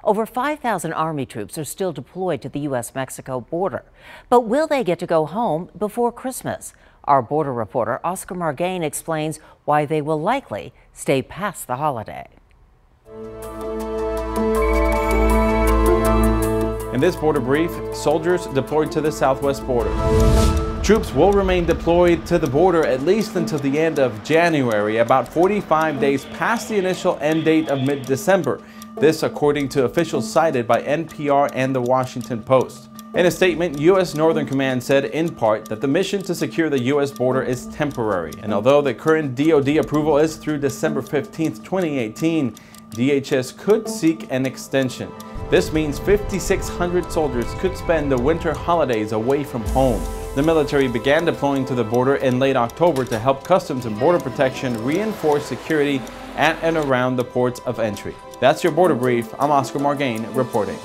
Over 5,000 Army troops are still deployed to the U.S. Mexico border. But will they get to go home before Christmas? Our border reporter Oscar Margain explains why they will likely stay past the holiday. In this border brief, soldiers deployed to the southwest border. Troops will remain deployed to the border at least until the end of January, about 45 days past the initial end date of mid-December. This according to officials cited by NPR and the Washington Post. In a statement, U.S. Northern Command said in part that the mission to secure the U.S. border is temporary, and although the current DoD approval is through December 15, 2018, DHS could seek an extension. This means 5,600 soldiers could spend the winter holidays away from home. The military began deploying to the border in late October to help Customs and Border Protection reinforce security at and around the ports of entry. That's your border brief. I'm Oscar Margain reporting.